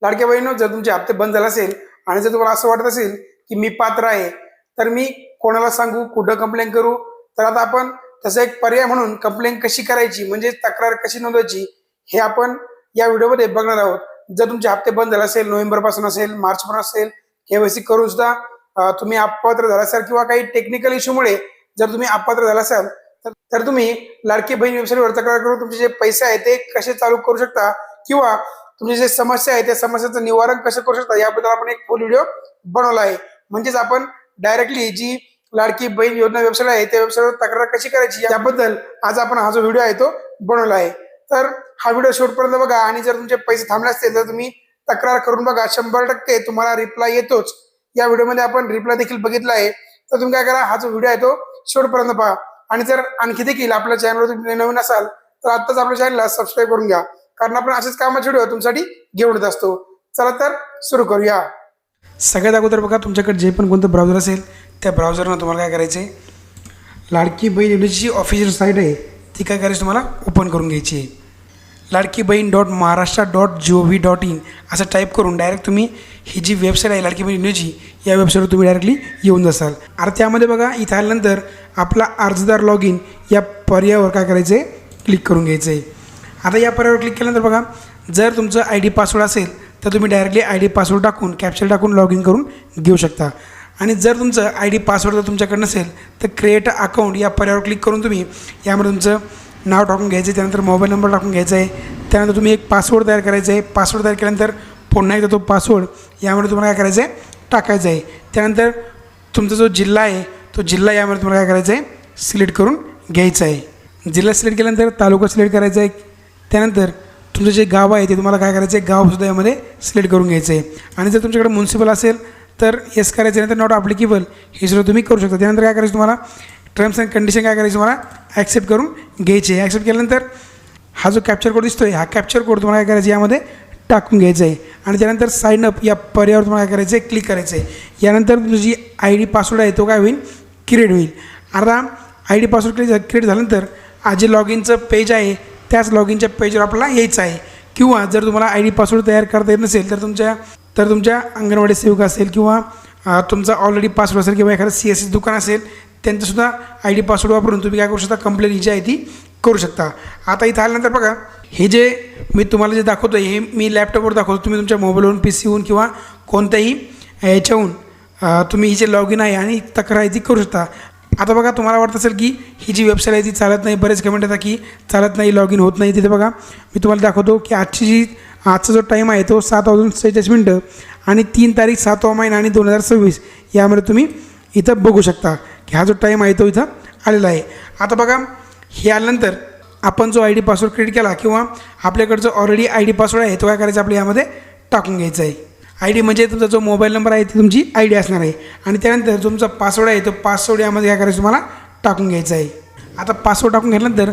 लाडक्या बहिणींनो, जर तुमचे हप्ते बंद झाले असेल आणि जर तुम्हाला असं वाटत असेल की मी पात्र आहे, तर मी कोणाला सांगू, कुठं कंप्लेंट करू? तर आता आपण तसा एक पर्याय म्हणून कंप्लेंट कशी करायची, म्हणजे तक्रार कशी नोंदवायची, हे आपण या व्हिडिओमध्ये बघणार आहोत. जर तुमचे हप्ते बंद झाले असेल, नोव्हेंबर पासून असेल, मार्च पासून असेल, केवायसी करून सुद्धा तुम्ही अपात्र झाला असाल किंवा काही टेक्निकल इश्यूमुळे जर तुम्ही अपात्र झाला असाल, तर तुम्ही लाडकी बहीण वेबसाईटवर तक्रार करून तुमचे जे पैसे आहेत ते कसे चालू करू शकता किंवा तुमची जे समस्या आहे त्या समस्याचं निवारण कसं करू शकता याबद्दल आपण एक फुल व्हिडिओ बनवला आहे. म्हणजेच आपण डायरेक्टली जी लाडकी बहीण योजना वेबसाईट आहे त्या वेबसाईटवर तक्रार कशी करायची याबद्दल आज आपण हा जो व्हिडिओ आहे तो बनवला आहे. तर हा व्हिडिओ शेवटपर्यंत बघा आणि जर तुमचे पैसे थांबले असतील तर तुम्ही तक्रार करून बघा, 100% तुम्हाला रिप्लाय येतोच. या व्हिडिओमध्ये आपण रिप्लाय देखील बघितला आहे. तर तुम्ही काय करा, हा जो व्हिडिओ आहे तो शेवटपर्यंत पहा आणि जर आणखी देखील आपल्या चॅनलवर तुम्ही नवीन असाल तर आत्ताच आपल्या चॅनलला सबस्क्राईब करून घ्या, कारण आपण असेच कामाचे व्हिडिओ तुमच्यासाठी घेऊन येत असतो. चला तर सुरू करूया. सगळ्यात अगोदर बघा, तुमच्याकडे जे पण कोणतं ब्राउझर असेल त्या ब्राउझरनं तुम्हाला काय करायचं आहे, लाडकी बहीण योजनेची ऑफिशियल साईट आहे ती काय करायची तुम्हाला ओपन करून घ्यायची आहे. लाडकी बहीण .महाराष्ट्र.gov.in असं टाईप करून डायरेक्ट तुम्ही ही जी वेबसाईट आहे लाडकी बहीण योजनेची या वेबसाईटवर तुम्ही डायरेक्टली येऊन जासाल. आता त्यामध्ये बघा, इथं आल्यानंतर आपला अर्जदार लॉग इन या पर्यायावर काय करायचं आहे, क्लिक करून घ्यायचं आहे. आता या पर्यायावर क्लिक केल्यानंतर बघा, जर तुमचं ID पासवर्ड असेल तर तुम्ही डायरेक्टली ID पासवर्ड टाकून कॅप्चर टाकून लॉग इन करून घेऊ शकता. आणि जर तुमचं ID पासवर्ड जर तुमच्याकडे नसेल तर क्रिएट अकाउंट या पर्यायावर क्लिक करून तुम्ही यामध्ये तुमचं नाव टाकून घ्यायचं आहे, त्यानंतर मोबाईल नंबर टाकून घ्यायचा आहे, त्यानंतर तुम्ही एक पासवर्ड तयार करायचा आहे. पासवर्ड तयार केल्यानंतर पुन्हा एकदा तो पासवर्ड यामध्ये तुम्हाला काय करायचं आहे, टाकायचा आहे. त्यानंतर तुमचा जो जिल्हा आहे तो जिल्हा यामध्ये तुम्हाला काय करायचं आहे, सिलेक्ट करून घ्यायचा आहे. जिल्हा सिलेक्ट केल्यानंतर तालुका सिलेक्ट करायचा आहे. त्यानंतर तुमचं जे गाव आहे ते तुम्हाला काय करायचं आहे, गावसुद्धा यामध्ये सिलेक्ट करून घ्यायचं आहे. आणि जर तुमच्याकडे म्युन्सिपल असेल तर येस करायचं, नंतर नॉट ॲप्लिकेबल हे सुद्धा तुम्ही करू शकता. त्यानंतर काय करायचं, तुम्हाला टर्म्स अँड कंडिशन काय करायची, तुम्हाला ॲक्सेप्ट करून घ्यायचे आहे. ॲक्सेप्ट केल्यानंतर हा जो कॅप्चर कोड दिसतो आहे, हा कॅप्चर कोड तुम्हाला काय करायचा यामध्ये टाकून घ्यायचं आहे. आणि त्यानंतर साइन अप या पर्यायावर तुम्हाला काय करायचं आहे, क्लिक करायचं आहे. यानंतर तुमची जी ID पासवर्ड आहे तो काय होईल, क्रिएट होईल. आता ID पासवर्ड क्रिएट झाल्यानंतर आज जे लॉग इनचं पेज आहे त्याच लॉग इनच्या पेजवर आपल्याला यायचं आहे. किंवा जर तुम्हाला ID पासवर्ड तयार करता येत नसेल तर तुमच्या अंगणवाडी सेविका असेल किंवा तुमचा ऑलरेडी पासवर्ड असेल किंवा एखादं CSS दुकान असेल त्यांचंसुद्धा ID पासवर्ड वापरून तुम्ही काय करू शकता, कंप्लेंट ही जी आहे ती करू शकता. आता इथं आल्यानंतर बघा, हे जे मी तुम्हाला जे दाखवतो आहे हे मी लॅपटॉपवर दाखवतो. तुम्ही तुमच्या मोबाईलवरून PCहून किंवा कोणत्याही याच्याहून तुम्ही ही जे लॉग इन आहे आणि तक्रार आहे ती करू शकता. आता बघा, तुम्हाला वाटत असेल की ही जी वेबसाईट आहे ती चालत नाही, बरेच कमेंट येतात की चालत नाही, लॉग इन होत नाही. तिथे बघा, मी तुम्हाला दाखवतो की आजचा जो टाईम आहे तो 7:46 आणि 3 तारीख 7वा महिना आणि 2026 यामध्ये तुम्ही इथं बघू शकता की हा जो टाईम आहे तो इथं आलेला आहे. आता बघा, हे आल्यानंतर आपण जो ID पासवर्ड क्रिएट केला किंवा आपल्याकडचं ऑलरेडी ID पासवर्ड आहे तो काय करायचा, आपल्या यामध्ये टाकून घ्यायचा आहे. ID म्हणजे तुमचा जो मोबाईल नंबर आहे ती तुमची ID असणार आहे. आणि त्यानंतर तुमचा पासवर्ड आहे तो पासवर्ड यामध्ये काय करायचं, तुम्हाला टाकून घ्यायचा आहे. आता पासवर्ड टाकून घेतल्यानंतर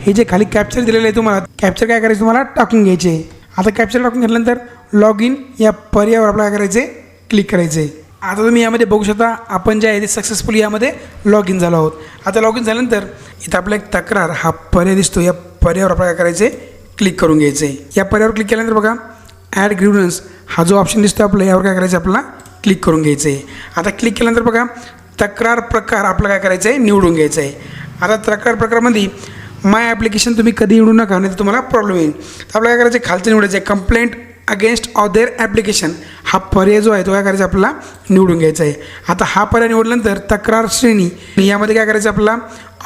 हे जे खाली कॅप्चर दिलेलं आहे तुम्हाला, कॅप्चर काय करायचं, तुम्हाला टाकून घ्यायचे आहे. आता कॅप्चर टाकून घेतल्यानंतर लॉग इन या पर्यायावर आपल्याला काय करायचं आहे, क्लिक करायचं आहे. आता तुम्ही यामध्ये बघू शकता आपण जे आहे ते सक्सेसफुली यामध्ये लॉग इन झालो आहोत. आता लॉग इन झाल्यानंतर इथं आपला एक तक्रार हा पर्याय दिसतो, या पर्यायावर आपल्याला काय करायचं आहे, क्लिक करून घ्यायचं आहे. या पर्यायावर क्लिक केल्यानंतर बघा, ॲड ग्रीव्हन्स हा जो ऑप्शन दिसतो आपल्याला, यावर काय करायचं, आपल्याला क्लिक करून घ्यायचं आहे. आता क्लिक केल्यानंतर बघा, तक्रार प्रकार आपल्याला काय करायचं आहे, निवडून घ्यायचं आहे. आता तक्रार प्रकारामध्ये माय ॲप्लिकेशन तुम्ही कधी निवडू नका, नाही तर तुम्हाला प्रॉब्लेम येईल. तर आपल्याला काय करायचं आहे, खालचं निवडायचं आहे, कंप्लेंट अगेन्स्ट अदर ॲप्लिकेशन हा पर्याय जो आहे तो काय करायचा, आपल्याला निवडून घ्यायचा आहे. आता हा पर्याय निवडल्यानंतर तक्रार श्रेणी यामध्ये काय करायचं, आपल्याला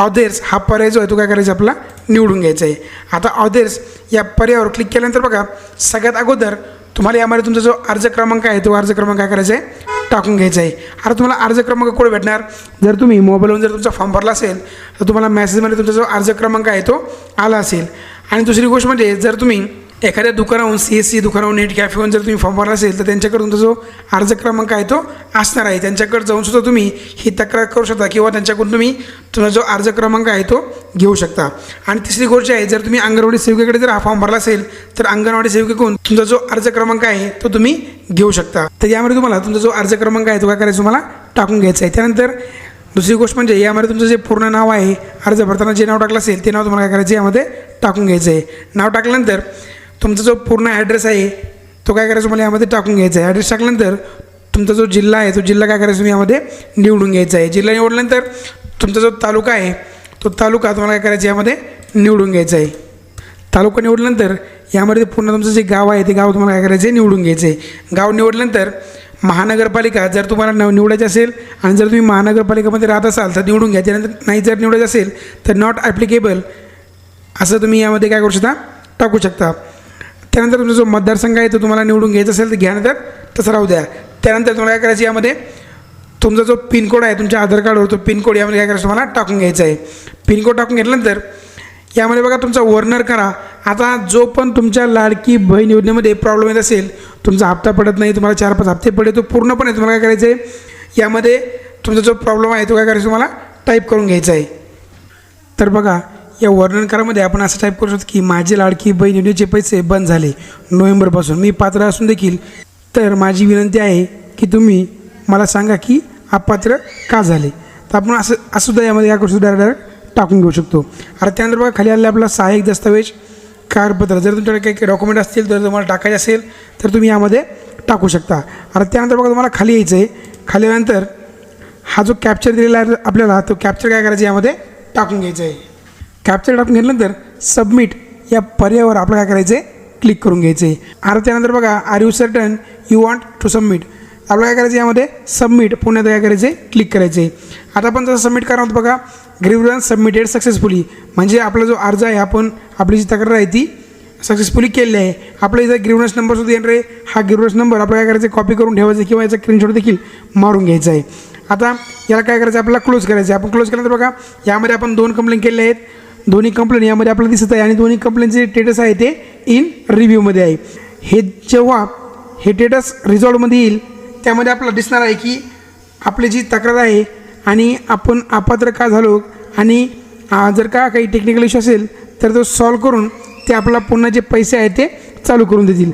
ऑदर्स हा पर्याय जो आहे तो काय करायचा, आपल्याला निवडून घ्यायचा आहे. आता ऑदर्स या पर्यायावर क्लिक केल्यानंतर बघा, सगळ्यात अगोदर तुम्हाला यामध्ये तुमचा जो अर्ज क्रमांक आहे तो अर्ज क्रमांक काय करायचा आहे, टाकून घ्यायचा आहे. आता तुम्हाला अर्ज क्रमांक कुठे भेटणार, जर तुम्ही मोबाईलवरून जर तुमचा फॉर्म भरला असेल तर तुम्हाला मेसेजमध्ये तुमचा जो अर्ज क्रमांक आहे तो आला असेल. आणि दुसरी गोष्ट म्हणजे जर तुम्ही एखाद्या दुकानाहून CSC दुकानाहून नेट कॅफेहून जर तुम्ही फॉर्म भरला असेल तर त्यांच्याकडे तुमचा जो अर्ज क्रमांक आहे तो असणार आहे. त्यांच्याकडे जाऊन सुद्धा तुम्ही ही तक्रार करू शकता किंवा त्यांच्याकडून तुम्ही तुमचा जो अर्ज क्रमांक आहे तो घेऊ शकता. आणि तिसरी गोष्ट आहे, जर तुम्ही अंगणवाडी सेविकेकडे जर हा फॉर्म भरला असेल तर अंगणवाडी सेविकेकडून तुमचा जो अर्ज क्रमांक आहे तो तुम्ही घेऊ शकता. तर यामध्ये तुम्हाला तुमचा जो अर्ज क्रमांक आहे तो काय करायचा, तुम्हाला टाकून घ्यायचा आहे. त्यानंतर दुसरी गोष्ट म्हणजे यामध्ये तुमचं जे पूर्ण नाव आहे, अर्ज भरताना जे नाव टाकलं असेल ते नाव तुम्हाला काय करायचं, यामध्ये टाकून घ्यायचं आहे. नाव टाकल्यानंतर तुमचा जो पूर्ण ॲड्रेस आहे तो काय करायचा तुम्हाला यामध्ये टाकून घ्यायचा आहे. ॲड्रेस टाकल्यानंतर तुमचा जो जिल्हा आहे तो जिल्हा काय करायचा तुम्ही यामध्ये निवडून घ्यायचा आहे. जिल्हा निवडल्यानंतर तुमचा जो तालुका आहे तो तालुका तुम्हाला काय करायचा यामध्ये निवडून घ्यायचा आहे. तालुका निवडल्यानंतर यामध्ये पूर्ण तुमचं जे गाव आहे ते गाव तुम्हाला काय करायचं आहे निवडून घ्यायचं आहे. गाव निवडल्यानंतर महानगरपालिका जर तुम्हाला निवडायची असेल आणि जर तुम्ही महानगरपालिकेमध्ये राहत असाल तर निवडून घ्या. त्यानंतर नाही जर निवडायचं असेल तर नॉट ॲप्लिकेबल असं तुम्ही यामध्ये काय करू शकता टाकू शकता. त्यानंतर तुमचा जो मतदारसंघ आहे तो तुम्हाला निवडून घ्यायचा असेल तर घ्यानंतर तसं राहू द्या. त्यानंतर तुम्हाला काय करायचं यामध्ये तुमचा जो पिनकोड आहे तुमच्या आधार कार्डवर तो पिनकोड यामध्ये काय करायचं तुम्हाला टाकून घ्यायचा आहे. पिनकोड टाकून घेतल्यानंतर यामध्ये बघा तुमचा वर्नर करा. आता जो पण तुमच्या लाडकी बहीण योजनेमध्ये प्रॉब्लेम येत असेल, तुमचा हप्ता पडत नाही, तुम्हाला 4-5 हप्ते पडले, तो पूर्णपणे तुम्हाला काय करायचं आहे यामध्ये तुमचा जो प्रॉब्लेम आहे तो काय करायचं तुम्हाला टाईप करून घ्यायचा आहे. तर बघा या वर्णनकारामध्ये आपण असं टाईप करू शकतो की माझे लाडकी बहीण योजनेचे पैसे बंद झाले नोव्हेंबरपासून, मी पात्र असून देखील, तर माझी विनंती आहे की तुम्ही मला सांगा की अपात्र का झाले. तर आपण असं सुद्धा यामध्ये काय करू शकतो डायरेक्ट टाकून घेऊ शकतो. आता त्यानंतर बघा खाली आलेला आपला सहाय्यक दस्तावेज कागदपत्र, जर तुमच्याकडे काही डॉक्युमेंट असतील तर तुम्हाला टाकायचे असेल तर तुम्ही यामध्ये टाकू शकता. आता त्यानंतर बघा तुम्हाला खाली यायचं आहे. खाली आल्यानंतर हा जो कॅप्चर दिलेला आहे आपल्याला तो कॅप्चर काय करायचं यामध्ये टाकून घ्यायचं आहे. कॅप्चर टाकून घेतल्यानंतर सबमिट या पर्यायावर आपल्याला काय करायचं आहे क्लिक करून घ्यायचं आहे. आता त्यानंतर बघा are you certain you want to submit, आपल्याला काय करायचं यामध्ये सबमिट पुन्हा काय करायचं आहे क्लिक करायचं आहे. आता आपण जसं सबमिट करणार होतं बघा ग्रीव्हन्स सबमिटेड सक्सेसफुली, म्हणजे आपला जो अर्ज आहे आपण आपली जी तक्रार आहे ती सक्सेसफुली केलेली आहे. आपल्या इथं ग्रीव्हन्स नंबर सुद्धा येणार आहे. हा ग्रीव्हन्स नंबर आपल्याला काय करायचं कॉपी करून ठेवायचा किंवा याचा स्क्रीनशॉट देखील मारून घ्यायचा आहे. आता याला काय करायचं आपल्याला क्लोज करायचं आहे. आपण क्लोज केल्यानंतर बघा यामध्ये आपण 2 कंप्लेंट केले आहेत. दोन्ही कंप्लेंट यामध्ये आपल्याला दिसत आहे आणि दोन्ही कंप्लेंटचे स्टेटस आहे ते इन रिव्ह्यूमध्ये आहे. हे जेव्हा हे स्टेटस रिझॉल्वमध्ये येईल त्यामध्ये आपल्याला दिसणार आहे की आपली जी तक्रार आहे आणि आपण अपात्र का झालो आणि जर का काही टेक्निकल इश्यू असेल तर तो सॉल्व करून ते आपल्याला पुन्हा जे पैसे आहेत ते चालू करून देतील.